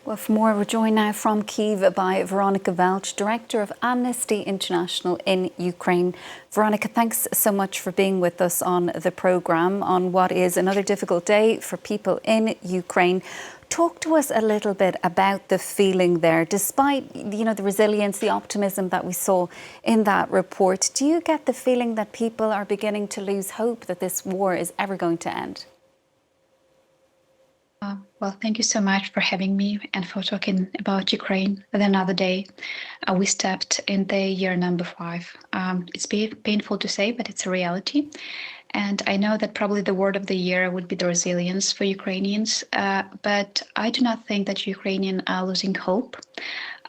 Well, for more, we're joined now from Kyiv by Veronika Velch, Director of Amnesty International in Ukraine. Veronika, thanks so much for being with us on the programme on what is another difficult day for people in Ukraine. Talk to us a little bit about the feeling there. Despite, the resilience, the optimism that we saw in that report, do you get the feeling that people are beginning to lose hope that this war is ever going to end? Well, thank you so much for having me and for talking about Ukraine another day. We stepped in the year number 5. It's painful to say, but it's a reality. And I know that probably the word of the year would be the resilience for Ukrainians. But I do not think that Ukrainians are losing hope.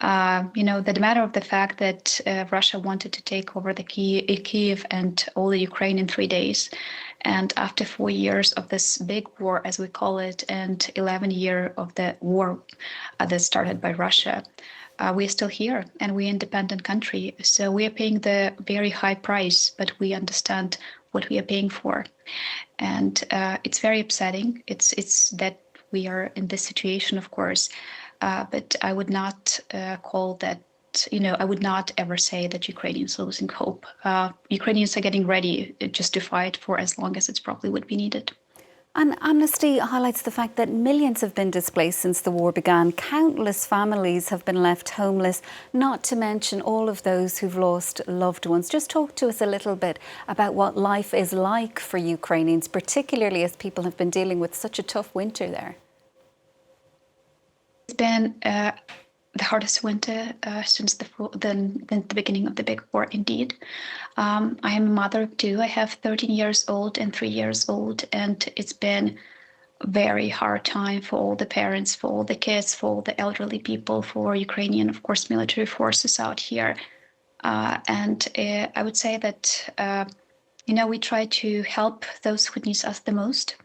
The matter of the fact that Russia wanted to take over the Kyiv and all the Ukraine in 3 days. And after 4 years of this big war, as we call it, and 11 years of the war that started by Russia, we are still here and we're an independent country. So we are paying the very high price, but we understand what we are paying for. And it's very upsetting. It's that we are in this situation, of course, but I would not call that. I would not ever say that Ukrainians are losing hope. Ukrainians are getting ready just to fight for as long as it's probably would be needed. And Amnesty highlights the fact that millions have been displaced since the war began. Countless families have been left homeless, not to mention all of those who've lost loved ones. Just talk to us a little bit about what life is like for Ukrainians, particularly as people have been dealing with such a tough winter there. It's been the hardest winter since the beginning of the big war, indeed. I am a mother of 2. I have 13 years old and 3 years old, and it's been a very hard time for all the parents, for all the kids, for all the elderly people, for Ukrainian, of course, military forces out here. And I would say that, we try to help those who need us the most.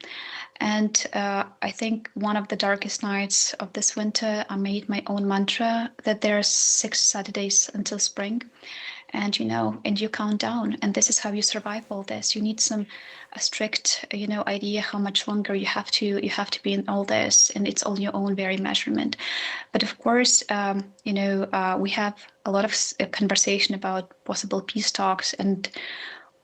And I think one of the darkest nights of this winter, I made my own mantra that there are 6 Saturdays until spring. And, and you count down. And this is how you survive all this. You need some strict, idea how much longer you have to be in all this. And it's all your own very measurement. But of course, we have a lot of conversation about possible peace talks, and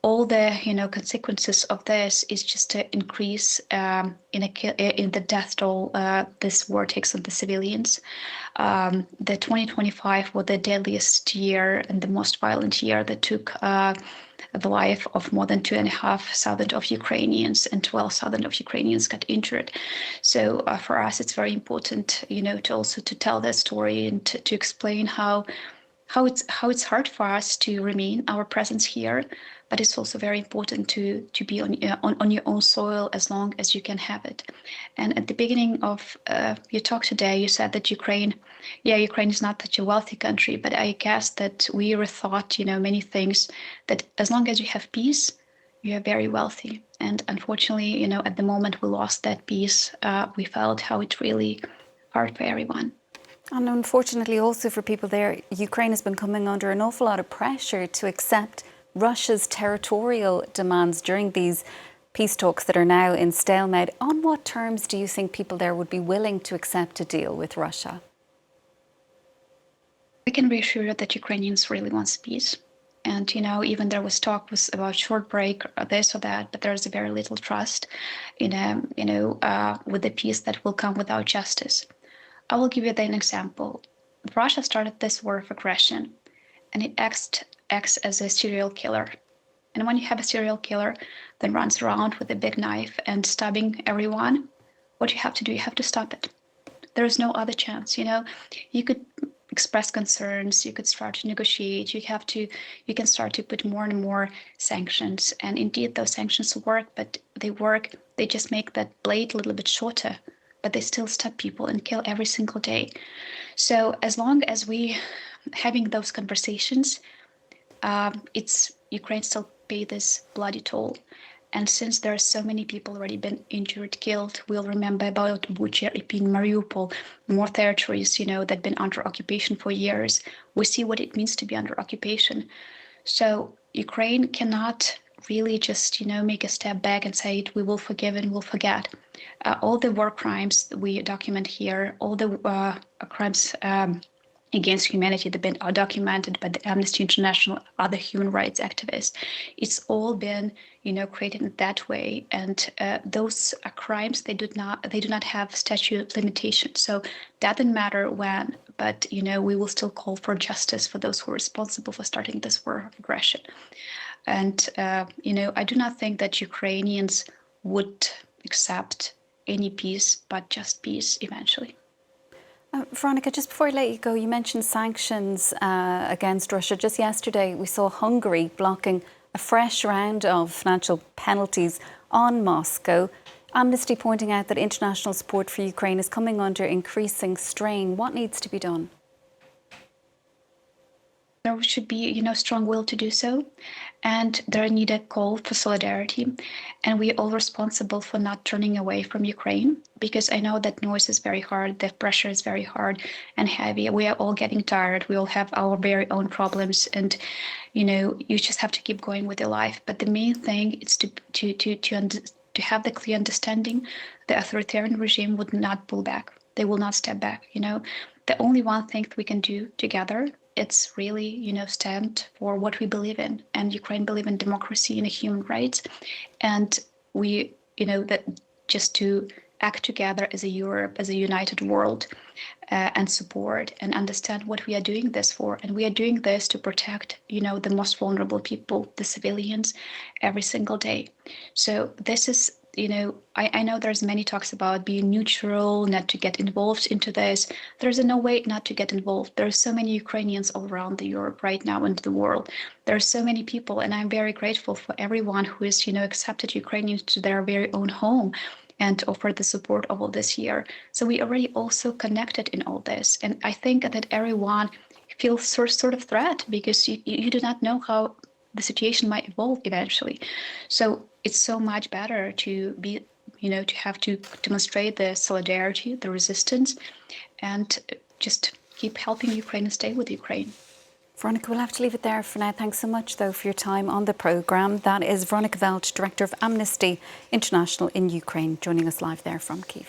all the consequences of this is just to increase in the death toll this war takes on the civilians. The 2025 was the deadliest year and the most violent year that took the life of more than 2,500 of Ukrainians, and 12,000 of Ukrainians got injured. So for us, it's very important, to also to tell that story and to explain how it's hard for us to remain our presence here. But it's also very important to be on your own soil as long as you can have it. And at the beginning of your talk today, you said that Ukraine is not such a wealthy country, but I guess that we were thought, many things, that as long as you have peace, you are very wealthy. And unfortunately, at the moment we lost that peace, we felt how it's really hard for everyone. And unfortunately also for people there, Ukraine has been coming under an awful lot of pressure to accept Russia's territorial demands during these peace talks that are now in stalemate. On what terms do you think people there would be willing to accept a deal with Russia? We can be assured that Ukrainians really want peace. And, even there was talk about short break or this or that, but there's very little trust with the peace that will come without justice. I will give you an example. Russia started this war of aggression, and it acts as a serial killer. And when you have a serial killer that runs around with a big knife and stabbing everyone, what you have to do, you have to stop it. There is no other chance. You could express concerns, you could start to negotiate, you can start to put more and more sanctions. And indeed, those sanctions work, but they just make that blade a little bit shorter, but they still stab people and kill every single day. So as long as we having those conversations, Ukraine still pay this bloody toll. And since there are so many people already been injured, killed, we'll remember about Bucha, Irpin, Mariupol, more territories, that been under occupation for years. We see what it means to be under occupation. So Ukraine cannot really just, make a step back and say we will forgive and we'll forget. All the war crimes we document here, all the crimes against humanity that have been documented by the Amnesty International, other human rights activists, it's all been, created in that way. And those crimes, they do not have statute of limitations. So that doesn't matter when, but we will still call for justice for those who are responsible for starting this war of aggression. And I do not think that Ukrainians would accept any peace, but just peace eventually. Veronika, just before I let you go, you mentioned sanctions against Russia. Just yesterday, we saw Hungary blocking a fresh round of financial penalties on Moscow. Amnesty pointing out that international support for Ukraine is coming under increasing strain. What needs to be done? There should be, strong will to do so, and there need a call for solidarity. And we are all responsible for not turning away from Ukraine, because I know that noise is very hard, the pressure is very hard and heavy. We are all getting tired. We all have our very own problems, and you just have to keep going with your life. But the main thing is to have the clear understanding the authoritarian regime would not pull back. They will not step back. The only one thing we can do together, it's really, stand for what we believe in. And Ukraine believe in democracy and human rights. And we, that just to act together as a Europe, as a united world, and support and understand what we are doing this for. And we are doing this to protect, the most vulnerable people, the civilians, every single day. So this is, I know there's many talks about being neutral, not to get involved into this. There's no way not to get involved. There are so many Ukrainians all around Europe right now and the world. There are so many people, and I'm very grateful for everyone who is, accepted Ukrainians to their very own home and offered the support of all this year. So we already also connected in all this. And I think that everyone feels sort of threat, because you do not know how the situation might evolve eventually. So it's so much better to be, to have to demonstrate the solidarity, the resistance, and just keep helping Ukraine and stay with Ukraine. Veronika, we'll have to leave it there for now. Thanks so much, though, for your time on the programme. That is Veronika Velch, Director of Amnesty International in Ukraine, joining us live there from Kyiv.